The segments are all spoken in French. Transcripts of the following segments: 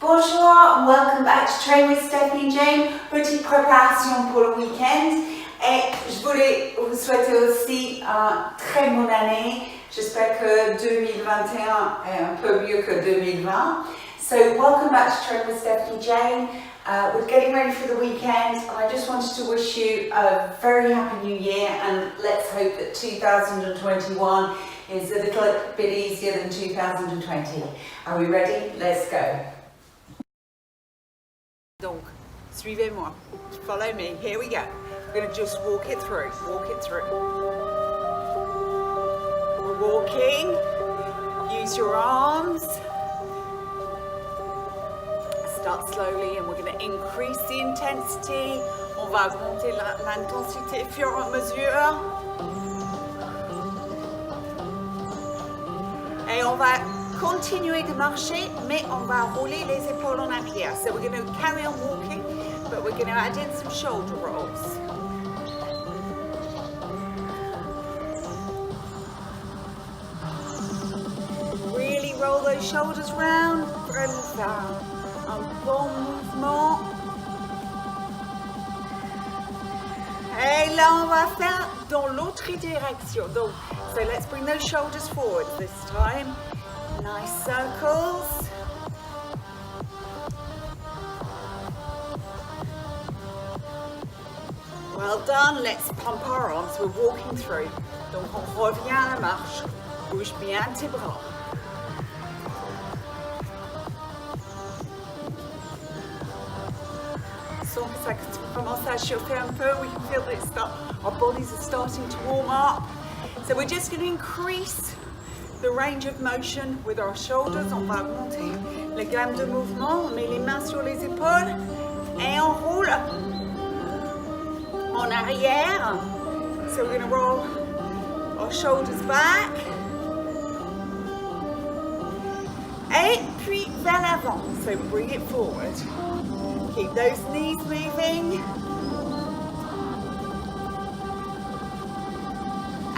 Bonjour, welcome back to Train with Stephanie Jane. Petite préparation pour le week-end. Et je voulais vous souhaiter aussi une très bonne année. J'espère que 2021 est un peu mieux que 2020. So welcome back to Train with Stephanie Jane. We're getting ready for the weekend and I just wanted to wish you a very happy new year, and let's hope that 2021 is a little bit easier than 2020. Are we ready? Let's go. Donc, suivez-moi. Follow me. Here we go. We're going to just walk it through. Walk it through. We're walking. Use your arms. Start slowly and we're going to increase the intensity. On va augmenter l'intensité au fur et à mesure. Et on va continuer de marcher, mais on va rouler les épaules en arrière. So we're going to carry on walking, but we're going to add in some shoulder rolls. Really roll those shoulders round. Vraiment faire un bon mouvement. Et là, on va faire dans l'autre direction. Donc, so let's bring those shoulders forward this time. Nice circles. Well done. Let's pump our arms. We're walking through. Donc, on revient à la marche. Bouge bien tes bras. Ça commence à chauffer un peu. We can feel that our bodies are starting to warm up. So we're just going to increase the range of motion with our shoulders. On va augmenter les gammes de mouvement. On met les mains sur les épaules et on roule en arrière. So we're going to roll our shoulders back. Et puis vers l'avant. So bring it forward. Keep those knees moving.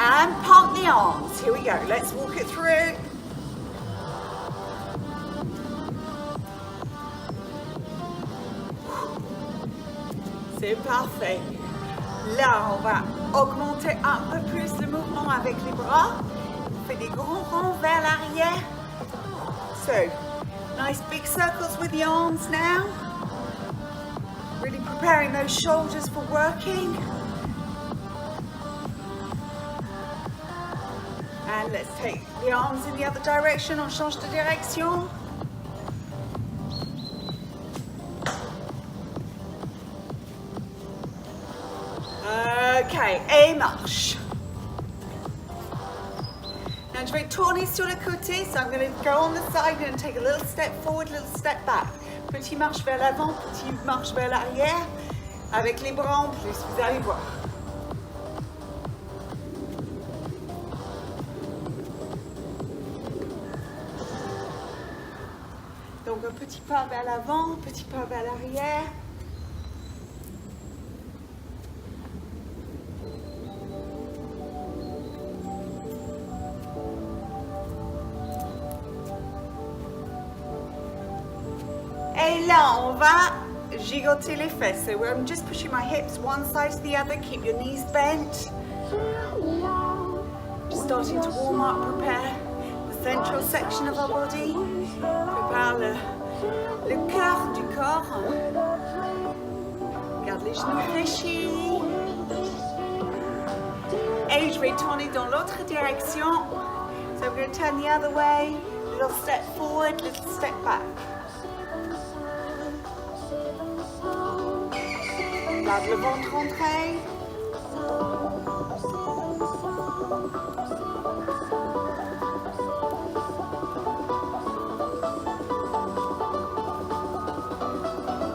And pump the arms. Here we go. Let's walk it through. C'est parfait. Là, on va augmenter un peu plus le mouvement avec les bras. On fait des grands ronds vers l'arrière. So, nice big circles with the arms now. Really preparing those shoulders for working. And let's take the arms in the other direction. On change de direction. Okay, et marche. Now je vais tourner sur le côté, so I'm going to go on the side and take a little step forward, little step back. Petit marche vers l'avant, petit marche vers l'arrière, avec les bras en plus, vous allez voir. Donc un petit pas vers l'avant, petit pas vers l'arrière. Et là, on va gigoter les fesses. So I'm just pushing my hips one side to the other. Keep your knees bent. Starting to warm up, prepare the central section of our body. Prépare le cœur du corps. Garde les genoux fléchis. Et je vais tourner dans l'autre direction. So I'm going to turn the other way. Little step forward, little step back. Garde le ventre rentré.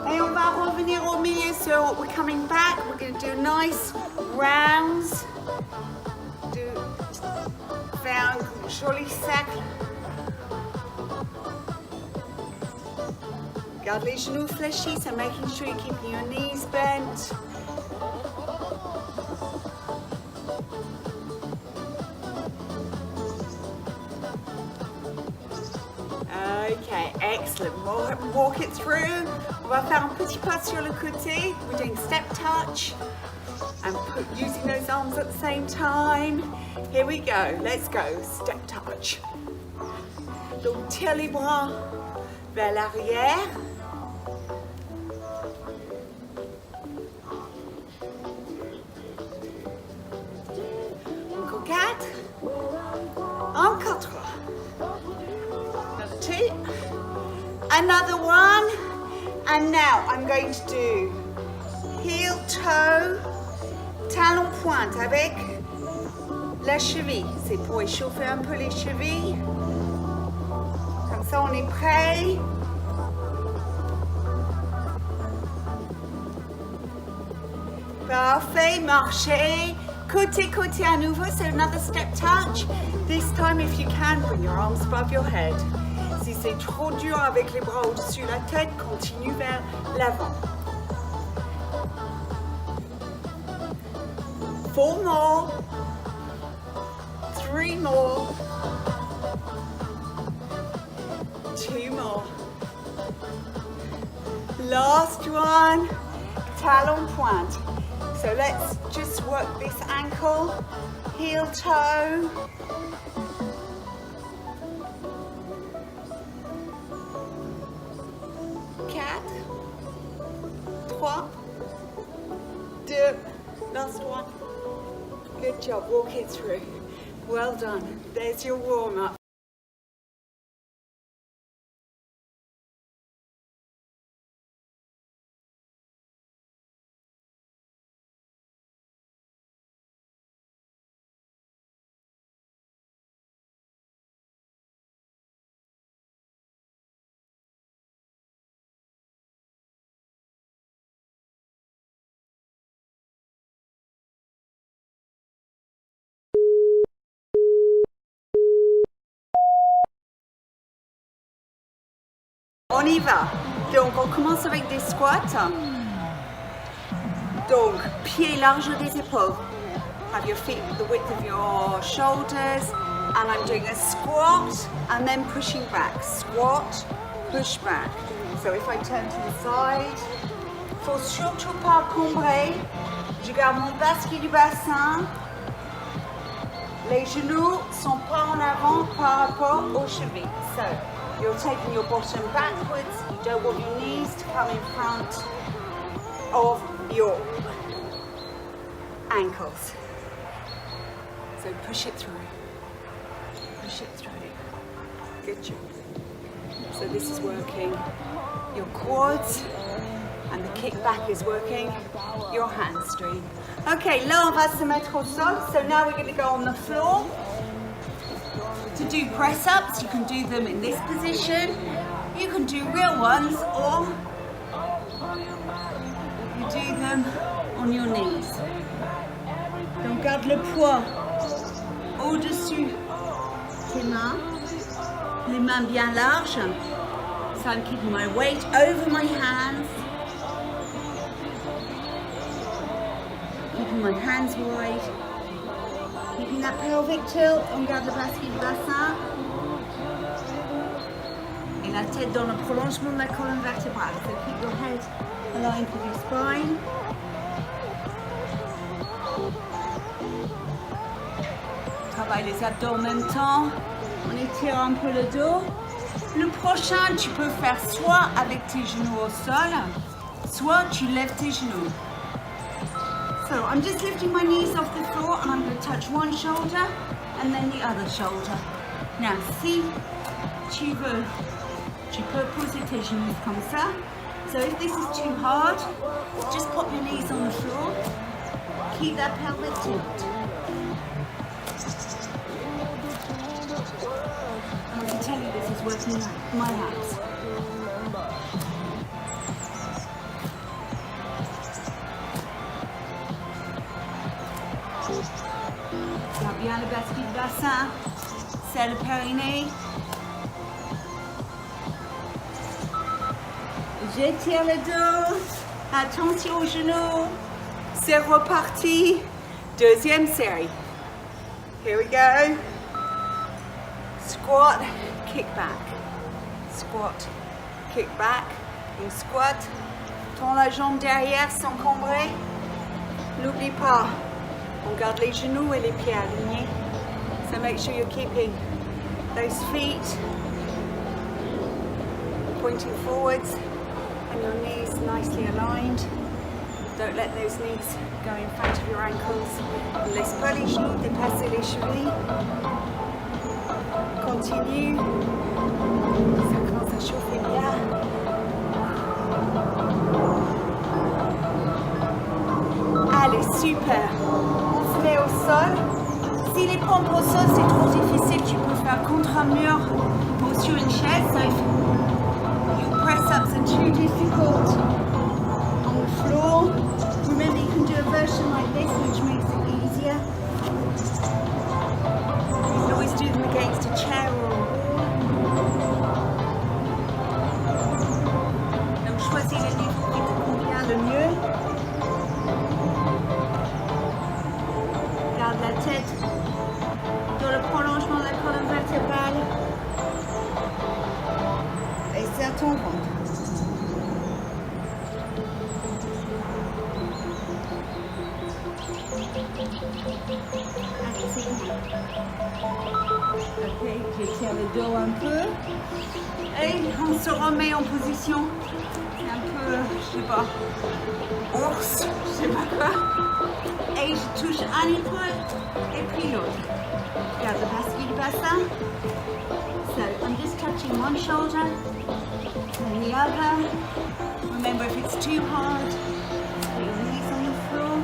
Et on va revenir au milieu. So we're coming back. We're going to do nice rounds. Faire un joli cercle. Garde les genoux fléchis, so making sure you're keeping your knees bent. Okay, excellent. Walk it through. On va faire un petit pas sur le côté. We're doing step touch and using those arms at the same time. Here we go. Let's go. Step touch. Donc tire les bras vers l'arrière. Encore 4. Encore 3. Another 2. Another 1. And now I'm going to do heel toe, talon pointe avec la cheville. C'est pour échauffer un peu les chevilles. Comme ça on est prêt. Parfait, marchez. Côté, côté à nouveau, so another step touch. This time, if you can, bring your arms above your head. Si c'est trop dur avec les bras au-dessus de la tête, continue vers l'avant. 4 more. 3 more. 2 more. Last one. Talon pointe. So let's just work this ankle, heel toe. Quatre, 3, 2, last one. Good job, walk it through. Well done. There's your warm-up. On y va. Donc, on commence avec des squats. Donc, pieds larges des épaules. Have your feet the width of your shoulders. And I'm doing a squat and then pushing back. Squat, push back. So if I turn to the side, faut surtout pas combrer. Je garde mon basket du bassin. Les genoux sont pas en avant par rapport aux chevilles. So, you're taking your bottom backwards. You don't want your knees to come in front of your ankles. So push it through. Push it through. Good job. So this is working your quads and the kick back is working your hamstring. Okay, là on va se mettre au sol. So now we're going to go on the floor. To do press-ups, you can do them in this position. You can do real ones, or you do them on your knees. Donc garde le poids au-dessus tes mains, les mains bien larges. So I'm keeping my weight over my hands, keeping my hands wide. Keeping that pelvic tilt, on garde le basket du bassin. Et la tête dans le prolongement de la colonne vertébrale. So keep your head aligned with your spine. Travaille les abdos en même temps. On étire un peu le dos. Le prochain, tu peux faire soit avec tes genoux au sol, soit tu lèves tes genoux. So I'm just lifting my knees off the floor and I'm going to touch one shoulder and then the other shoulder. Now, si tu veux, tu peux poser tes genoux comme ça. So if this is too hard, just pop your knees on the floor. Keep that pelvic tilt. And I can tell you this is working my abs. Garde bien le basket du bassin, serre le périnée. J'étire le dos, attention aux genoux. C'est reparti. Deuxième série. Here we go. Squat, kick back. squat, kick back, and squat. Tends la jambe derrière sans cambrer. N'oublie pas, on garde les genoux et les pieds alignés. So make sure you're keeping those feet pointing forwards and your knees nicely aligned. Don't let those knees go in front of your ankles. Ne laisse pas les genoux dépasser les chevilles. Continue. Ça commence à chauffer bien. Allez, super. On se met au sol. Si les pompes au sol c'est trop difficile, tu peux faire contre un mur ou sur une chaise. So if your press-ups are too difficult on the floor, remember you can do a version like this which makes it easier. You can always do them against a chair or a wall. Donc choisis le niveau qui te convient le mieux. Garde la tête dans le prolongement de la colonne vertébrale et serre ton ventre. Allez, c'est bon. Ok, j'étire le dos un peu. Et on se remet en position. C'est un peu, je sais pas, ours, je sais pas quoi. Et je touche un épaule et puis l'autre. Regarde le bascule du bassin. So I'm just touching one shoulder and the other. Remember, if it's too hard, put your knees on the floor.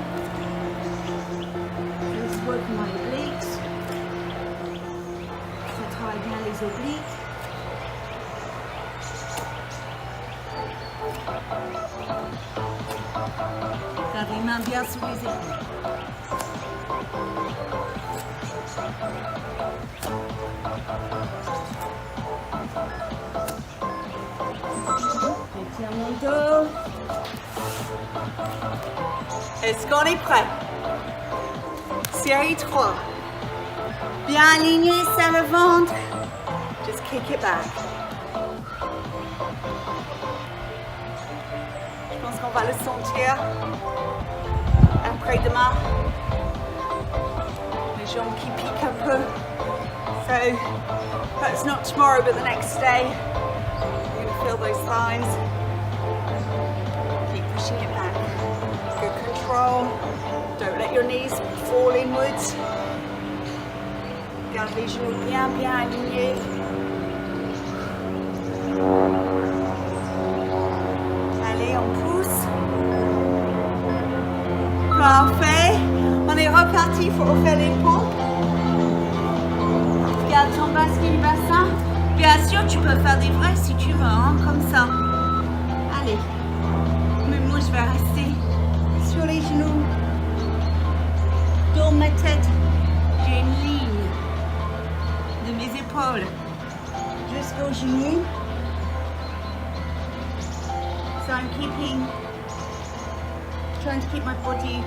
Just work my obliques. Ça travaille bien les obliques. Garde les mains bien sous les épaules. J'étire mon dos. Est-ce qu'on est prêt? Série 3. Bien aligné, serre le ventre. Just kick it back. Je pense qu'on va le sentir après-demain. Les jambes qui piquent un peu. So, perhaps not tomorrow, but the next day. You're going to feel those thighs. Keep pushing it back. Good control. Don't let your knees fall inwards. Garde les genoux bien, bien alignés. Allez, on pousse. Parfait. On est reparti pour faire les pompes. Garde ton bascule du bassin. Bien sûr, tu peux faire des vrais si tu veux, hein, comme ça. Allez. Mais moi, je vais rester sur les genoux. Dans ma tête, j'ai une ligne de mes épaules jusqu'aux genoux. So I'm trying to keep my body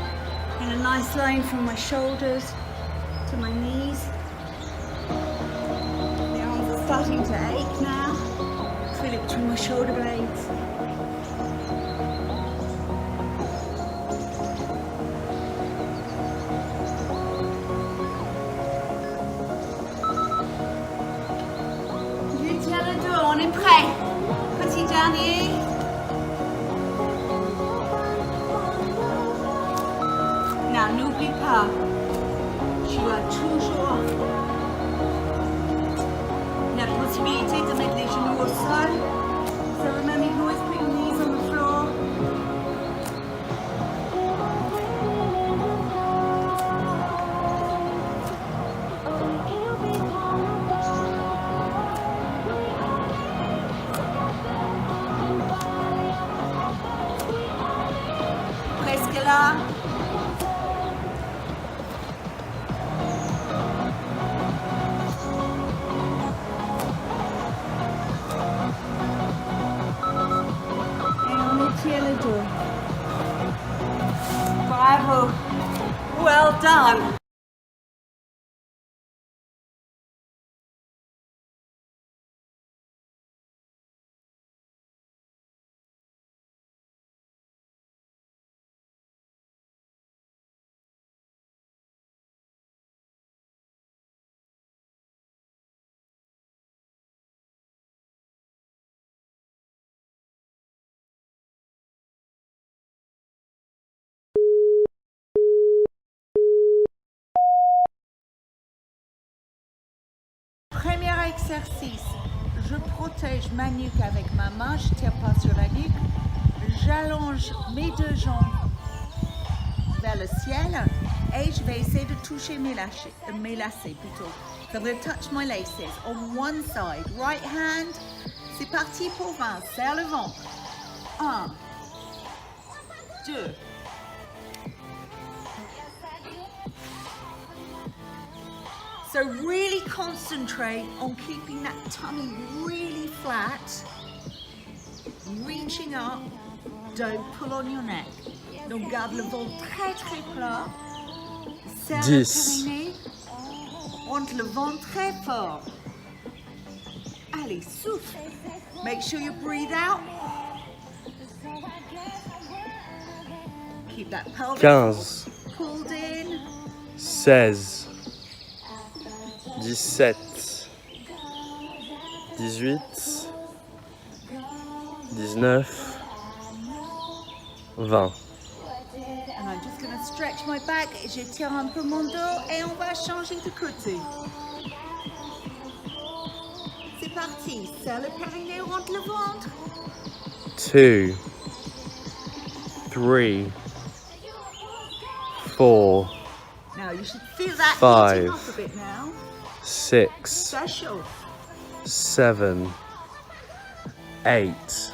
in a nice line from my shoulders to my knees. The arms are starting to ache now. Feel it between my shoulder blades. Je tiens le dos, on est prêt. Petit dernier. Now, n'oublie pas, tu as toujours la possibilité de mettre les genoux au sol. So remember, you can always put your knees on the floor. Presque là. Bravo. Well done. exercice, je protège ma nuque avec ma main, je ne tire pas sur la nuque. J'allonge mes deux jambes vers le ciel et je vais essayer de toucher mes lacets plutôt. So I'm going to touch my laces on one side. Right hand, c'est parti pour 20. Serre le ventre. 1, 2. So really concentrate on keeping that tummy really flat. Reaching up, don't pull on your neck. Donc garde le ventre très très plat. Serre le périnée. Rentre le ventre très fort. Allez, souffle. Make sure you breathe out. Keep that pelvic 15, pulled in. 16, 17, 18, 19, 20. And I'm just going to stretch my back. J'étire un peu mon dos et on va changer de côté. C'est parti. Serre le périnée, rentre le ventre. 2, 3, 4, Now you should feel that 5, heating up a bit now. 6, Ça chauffe. 7, 8,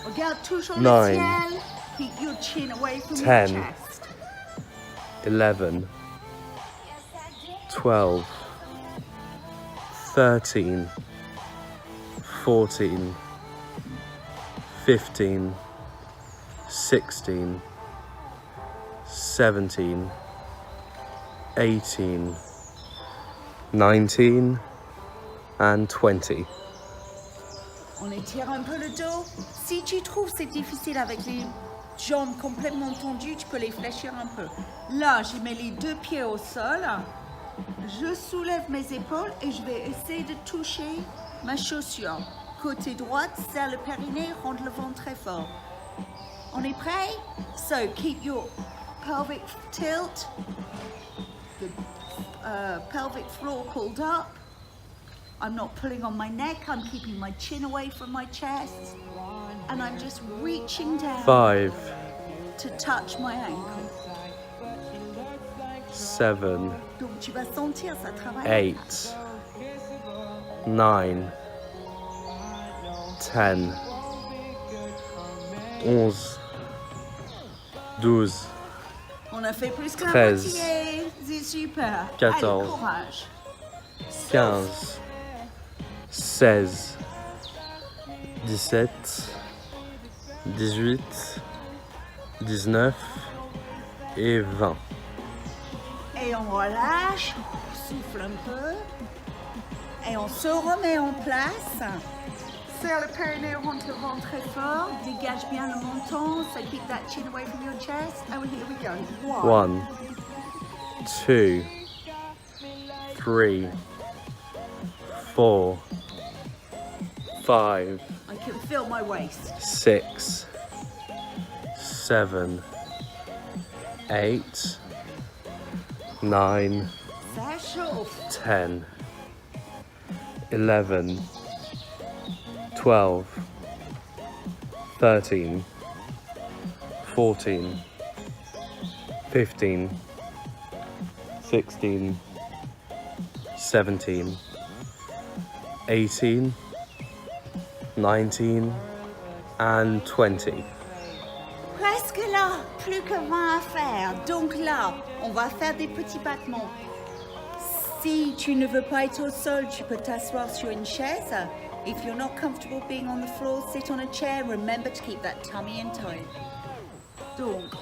Regarde toujours 9, le ciel. Keep your chin away from 10, your chest. 11, 12, 13, 14, 15, 16, 17, 18, 19, and 20. On étire un peu le dos. Si tu trouves c'est difficile avec les jambes complètement tendues, tu peux les fléchir un peu. Là, je mets les deux pieds au sol. Je soulève mes épaules et je vais essayer de toucher ma chaussure. Côté droite, serre le périnée, rentre le ventre très fort. On est prêt? So, keep your pelvic tilt, the pelvic floor pulled up. I'm not pulling on my neck, I'm keeping my chin away from my chest. And I'm just reaching down 5, to touch my ankle. 7, Donc tu vas sentir, ça travaille. 8, 9, 10, 11, 12, On a fait plus que la 13, moitié. C'est super. 14, Allez, courage. 15, 16, 17, 18, 19 et 20. Et on relâche, on souffle un peu. Et on se remet en place. Serre le périnée, rentre le ventre très fort. Dégage bien le menton. So keep that chin away from your chest. And here we go. 1, 2, 3, 4, 5, I can feel my waist. 6, 7, 8, 9, Ça chauffe. 10, 11, 12, 13, 14, 15, 16, 17, 18, 19 and 20. Presque là, plus que 20 à faire. Donc là, on va faire des petits battements. Si tu ne veux pas être au sol, tu peux t'asseoir sur une chaise. If you're not comfortable being on the floor, sit on a chair. Remember to keep that tummy in tight. Donc,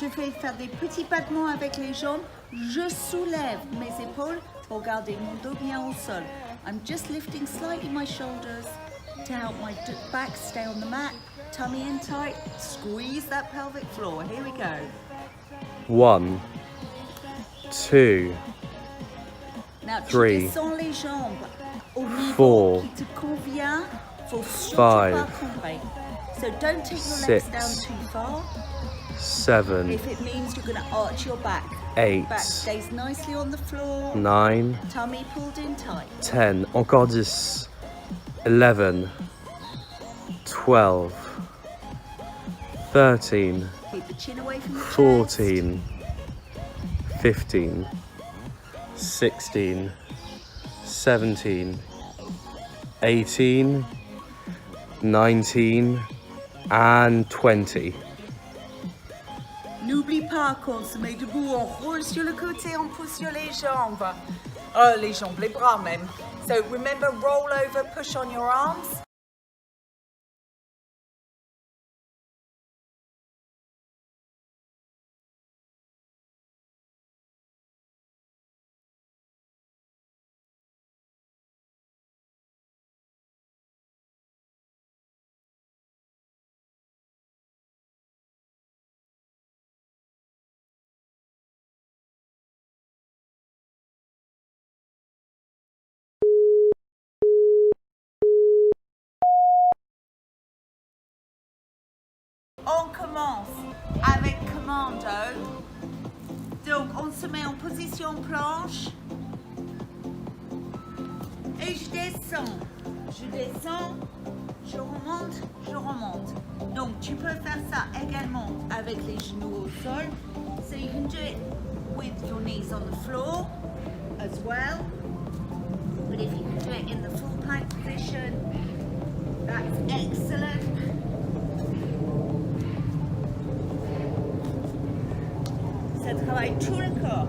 je vais faire des petits battements avec les jambes. Je soulève mes épaules pour garder mon dos bien au sol. I'm just lifting slightly my shoulders to help my back stay on the mat. Tummy in tight. Squeeze that pelvic floor. Here we go. 1, 2, Now, tu 3, descends les jambes au niveau 4, qui te convient. Faut surtout 5, pas combrer. So don't take your legs 6, down too far. 7, If it means you're going to arch your back. 8, Back stays nicely on the floor. 9, Tummy pulled in tight. 10, encore 10, 11, 12, 13, Keep the chin away from the chest. 14, 15, 16, 17, 18, 19, and 20. N'oublie pas qu'on se met debout, on roule sur le côté, on pousse sur les jambes. Les jambes, les bras même. So remember, roll over, push on your arms. On commence avec commando. Donc on se met en position planche. Et je descends. Je descends, je remonte, je remonte. Donc tu peux faire ça également avec les genoux au sol. So you can do it with your knees on the floor as well. But if you can do it in the full plank position, that's excellent. Ça travaille tout le corps.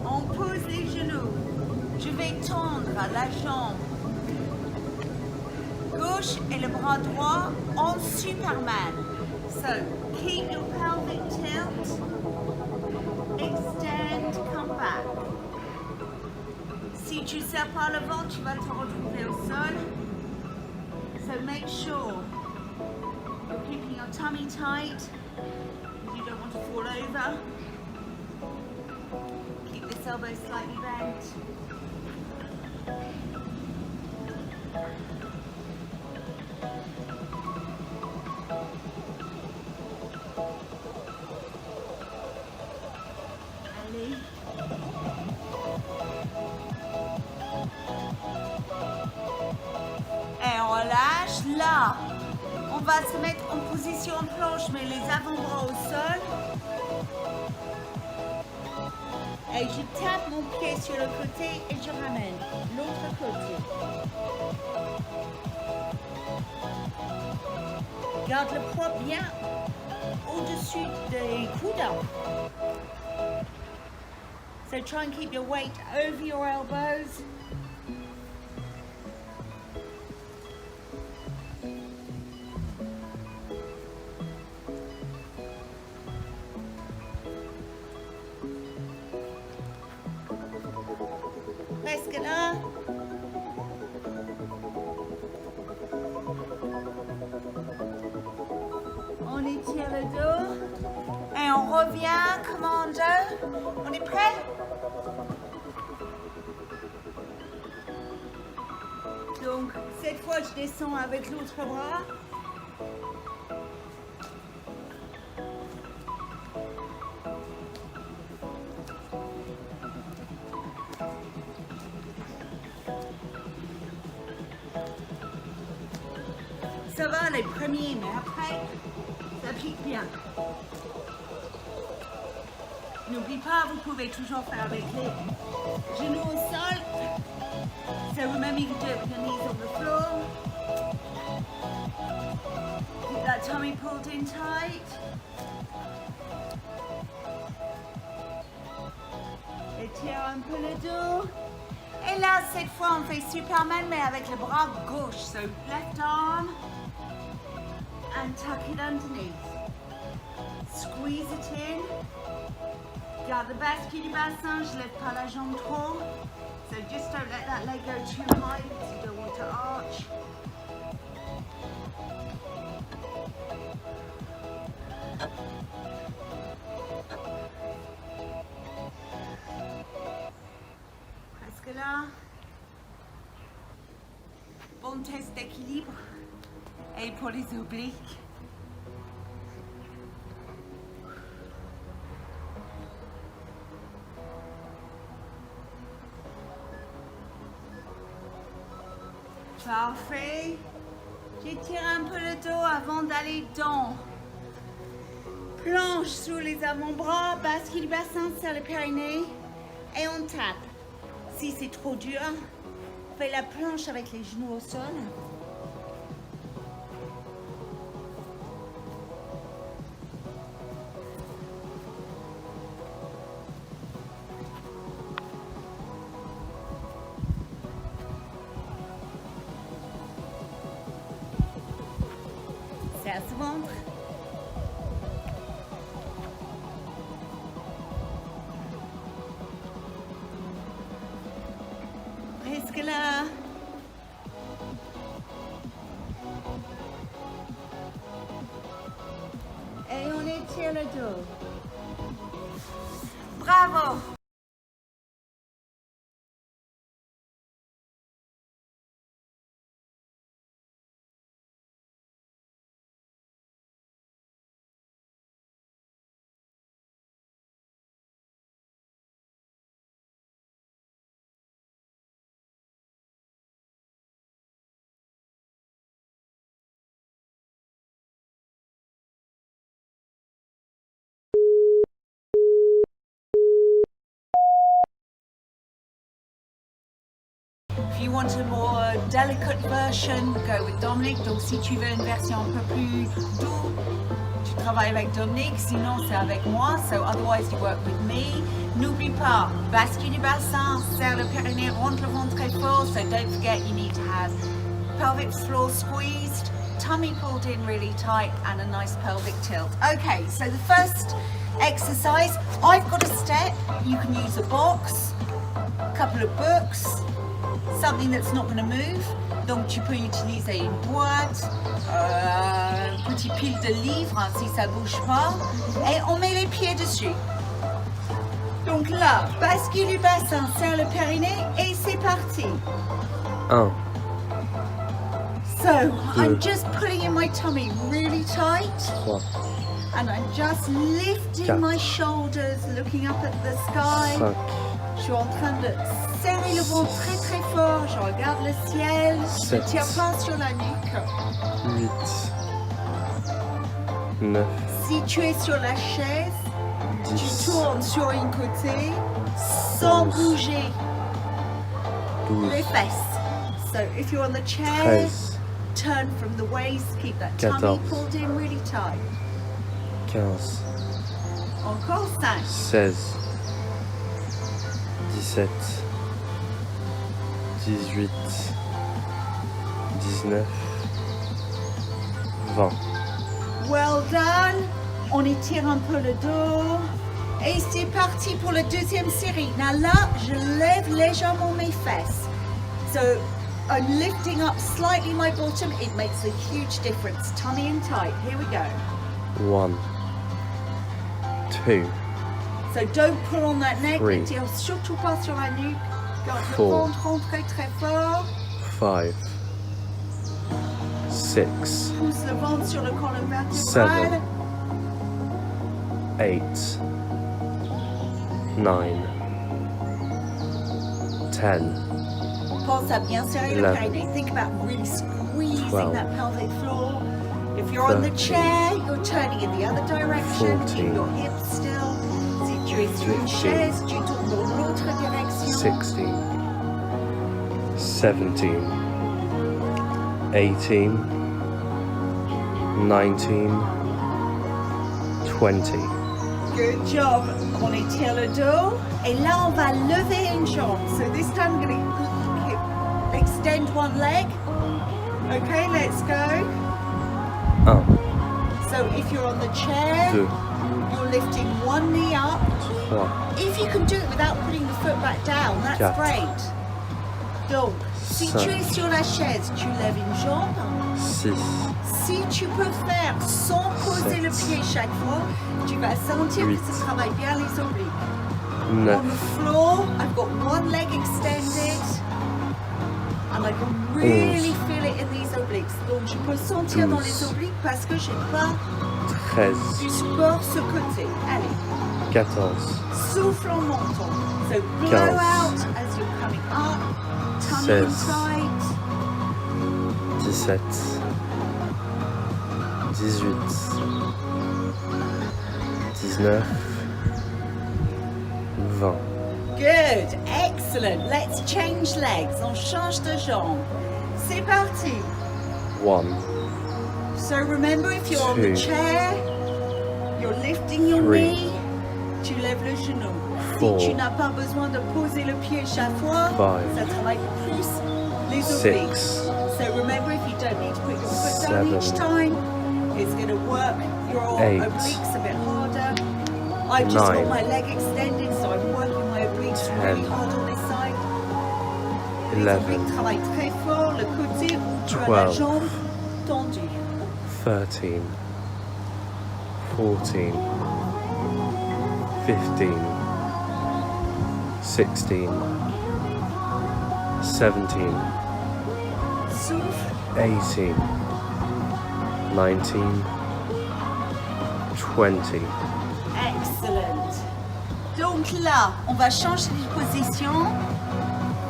On pose les genoux. Je vais tendre la jambe gauche et le bras droit en Superman. So keep your pelvic tilt. Extend, come back. Si tu serres par le ventre, tu vas te retrouver au sol. So make sure you're keeping your tummy tight. You don't want to fall over. Keep this elbow slightly bent. Et on relâche là. On va se mettre en position planche, mais les avant-bras au sol. Et je tape mon pied sur le côté et je ramène l'autre côté. Garde le poids bien au-dessus des coudes. So try and keep your weight over your elbows. Presque là. On étire le dos. Et on revient, commando. On est prêt? Donc, cette fois, je descends avec l'autre bras. Ça va les premiers, mais après, ça pique bien. N'oublie pas, vous pouvez toujours faire avec les genoux au sol. So remember, you can do it with your knees on the floor. Keep that tummy pulled in tight. Étire un peu le dos. Et là, cette fois, on fait Superman, mais avec le bras gauche. So left arm and tuck it underneath. Squeeze it in. Garde le bascule du bassin, je lève pas la jambe trop. So just don't let that leg go too high because you don't want to arch. ton test d'équilibre et pour les obliques. Parfait. J'étire un peu le dos avant d'aller dans. Planche sous les avant-bras, bascule du bassin, serre le périnée et on tape. Si c'est trop dur, fais la planche avec les genoux au sol. Serre ce ventre. Presque là. Et on étire le dos. Bravo! If you want a more delicate version, go with Dominic. Donc si tu veux une version un peu plus douce, tu travailles avec Dominic, sinon c'est avec moi. So otherwise you work with me. N'oublie pas, bascule du bassin, serre le périnée, rentre le ventre très fort. So don't forget you need to have pelvic floor squeezed, tummy pulled in really tight and a nice pelvic tilt. Okay, so the first exercise, I've got a step. You can use a box, a couple of books, something that's not going to move. Donc tu peux utiliser une boîte, petit pile de livres hein, si ça bouge pas, et on met les pieds dessus. Donc là, bascule du bassin, serre le périnée et c'est parti. 1, So I'm just pulling in my tummy really tight, 3, and I'm just lifting my shoulders, looking up at the sky. 5, Je suis en train de serrer le ventre très très fort, je regarde le ciel, je 7, tire pas sur la nuque. 8, 9, Si tu es sur la chaise, tu 10, tournes sur un côté sans 11, bouger 12, les fesses. So if you're on the chair, 13, turn from the waist, keep that tummy 14, pulled in really tight. 15, Encore 5, 16, 17, 18, 19, 20. well done. On étire un peu le dos. Et c'est parti pour la deuxième série. Now là, je lève légèrement mes fesses. So I'm lifting up slightly my bottom. It makes a huge difference. Tummy in tight. Here we go. 1, 2, So don't pull on that neck. Three. Ne tire surtout pas sur la nuque. Garde le Four. ventre rentré très fort. 5, 6, Pousse le ventre sur le colonne vertébrale. 7, 8, 9, 10, Pense à bien serrer le 11, périnée. Think about really squeezing 12, that pelvic floor. If you're on the 13, chair, you're turning in the other direction. 14, Keep your hips still. Si tu es sur une 15, chaise, tu tournes dans l'autre direction. 16, 17, 18, 19, 20. Good job. On étire le dos. Et là, on va lever une jambe. So this time, I'm going to extend one leg. Okay, let's go. 1, So if you're on the chair, 2, you're lifting one knee up. 3, If you can do it without putting the foot back down, that's 4, great. Donc, si 5, tu es sur la chaise, tu lèves une jambe. 6, Si tu peux faire sans poser 7, le pied chaque fois, tu vas sentir 8, que ça travaille bien les obliques. 9, On the floor, I've got one leg extended, and I can really feel straighten these obliques. Donc je peux sentir dans les obliques parce que j'ai pas 13, du support ce côté. Allez. 14, Souffle en montant. So blow 15, out as you're coming up. Tummy in 16, tight. 17, 18, 19, 20. Good, excellent. Let's change legs. On change de jambe. C'est parti. 1, So remember, if you're on the 2, chair, you're lifting your 3, knee, tu lèves le genou. Si tu n'as pas besoin de poser le pied chaque fois, 5, ça travaille plus les 6, obliques. So remember, if you don't need to put your foot down 7, each time, it's going to work your 8, obliques a bit harder. I've just got 9, my leg extended, so I'm working my obliques 10, really hard on this side. Les 11, obliques travaillent très fort, le côté où tu as la 12, jambe tendue. 13, 14, 15, 16, 17, Souffle. 18, 19, 20. Excellent. Donc là, on va changer de position.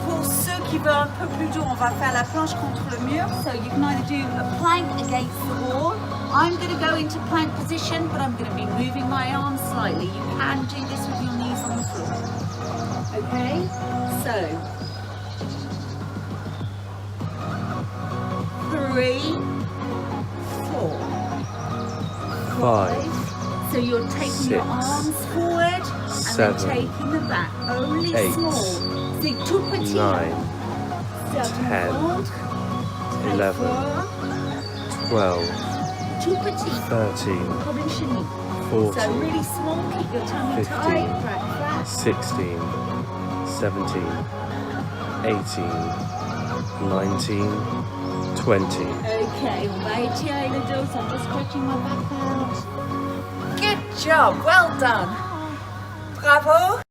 Pour ceux qui veulent un peu plus dur, on va faire la planche contre le mur. So you can either do a plank against the wall. I'm going to go into plank position, but I'm going to be moving my arms slightly. You can do this with your knees on the floor. Okay? So 3, 4, 5. So you're taking your 6, arms forward and 7, then taking them back. Only 8, small. C'est tout petit. 9, 10, 11, 12, Tout petit. 13, Comme une chenille. 14, So really small. Keep your tummy 15, tight. Flat, flat. 16, 17, 18, 19, 20. Okay, on va étirer le dos. So I'm just stretching my back out. Good job. Well done. Bravo.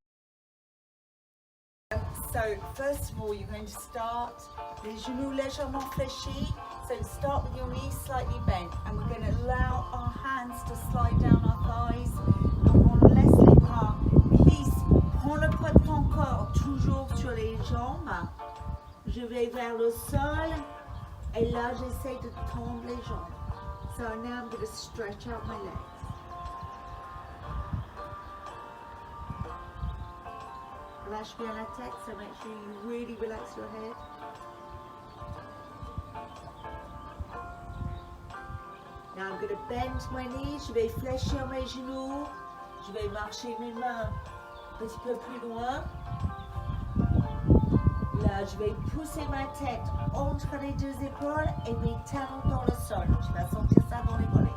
So first of all, you're going to start les genoux légèrement fléchis. So start with your knees slightly bent, and we're going to allow our hands to slide down our thighs. Donc on laisse les bras. Please, prends le poids de ton corps toujours sur les jambes. Je vais vers le sol, et là j'essaie de tendre les jambes. So now I'm going to stretch out my legs. Lâche bien la tête, so make sure you really relax your head. Now I'm going to bend my knees, je vais fléchir mes genoux, je vais marcher mes mains un petit peu plus loin. Là, je vais pousser ma tête entre les deux épaules et mes talons dans le sol. Tu vas sentir ça dans les mollets.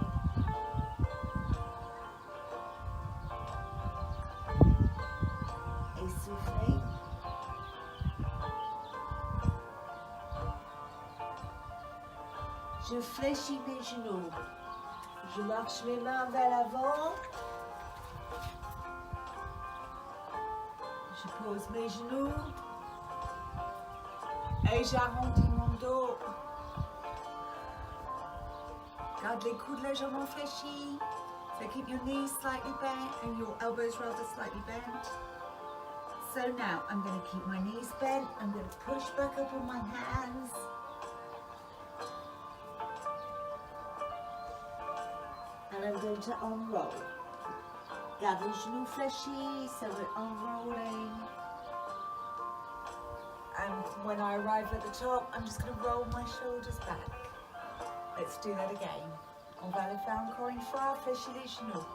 Soufflez. Je fléchis mes genoux. Je marche mes mains vers l'avant. Je pose mes genoux. Et j'arrondis mon dos. Garde les coudes légèrement fléchis. So keep your knees slightly bent and your elbows rather slightly bent. So now I'm going to keep my knees bent. I'm going to push back up on my hands. And I'm going to unroll. Garde les genoux fléchis, so we're unrolling. And when I arrive at the top, I'm just going to roll my shoulders back. Let's do that again. On va le faire encore une fois, fléchis les genoux.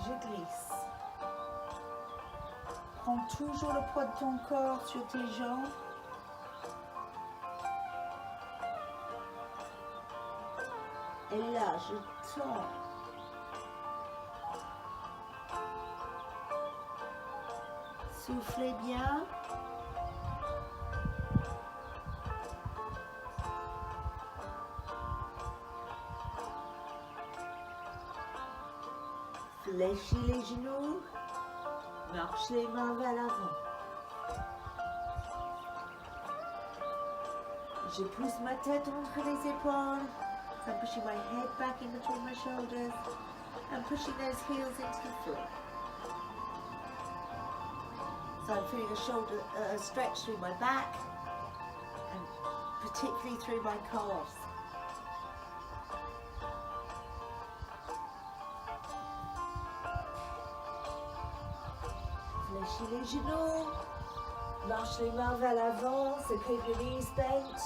Je glisse. Prends toujours le poids de ton corps sur tes jambes. Et là, je tends. Soufflez bien. Fléchis les genoux. Marche les mains vers l'avant. Je pousse ma tête entre les épaules. So I'm pushing my head back in between my shoulders and pushing those heels into the floor. So I'm feeling a shoulder stretch through my back and particularly through my calves. Fléchis les genoux, marche les mains vers l'avant, so keep your knees bent.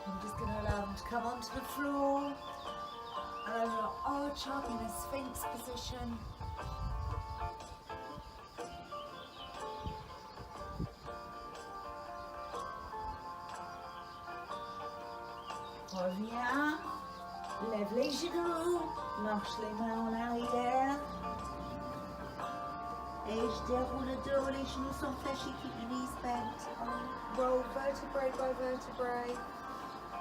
I'm just going to allow them to come onto the floor and I'm going to arch up in a sphinx position. Reviens, lève les genoux, marche les mains en arrière. Et je déroule le dos, les genoux sont fléchis, keep your knees bent. Roll vertebrae by vertebrae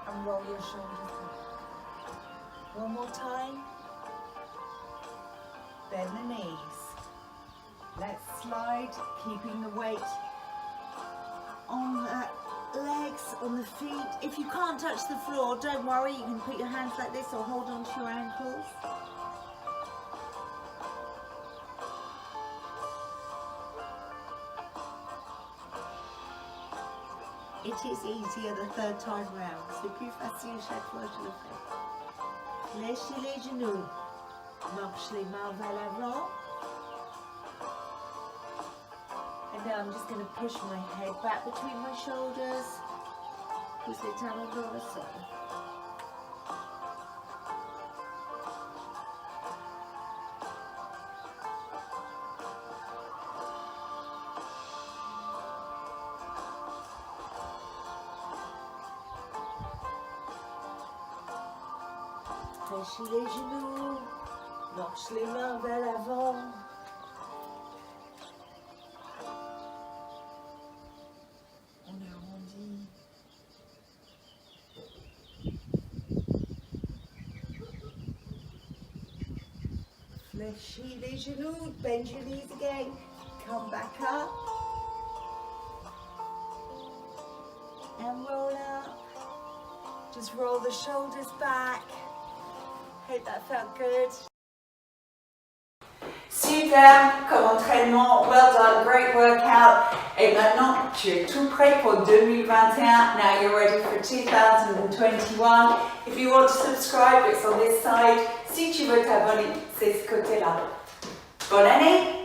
and roll your shoulders back. One more time. Bend the knees. Let's slide, keeping the weight on the legs, on the feet. If you can't touch the floor, don't worry, you can put your hands like this or hold on to your ankles. It is easier the third time round, c'est plus facile chaque fois je le fais. Fléchis les genoux, marche les mains vers l'avant. And now I'm just going to push my head back between my shoulders. Pousse les talons vers le sol. Fléchis les genoux, marche les mains vers l'avant. On arrondit. Fléchis les genoux, bend your knees again, come back up. And roll up. Just roll the shoulders back. Hope that felt good. Super, comme entraînement, well done, great workout. Et maintenant, tu es tout prêt pour 2021. Now you're ready for 2021. If you want to subscribe, it's on this side. Si tu veux t'abonner, c'est ce côté-là. Bonne année!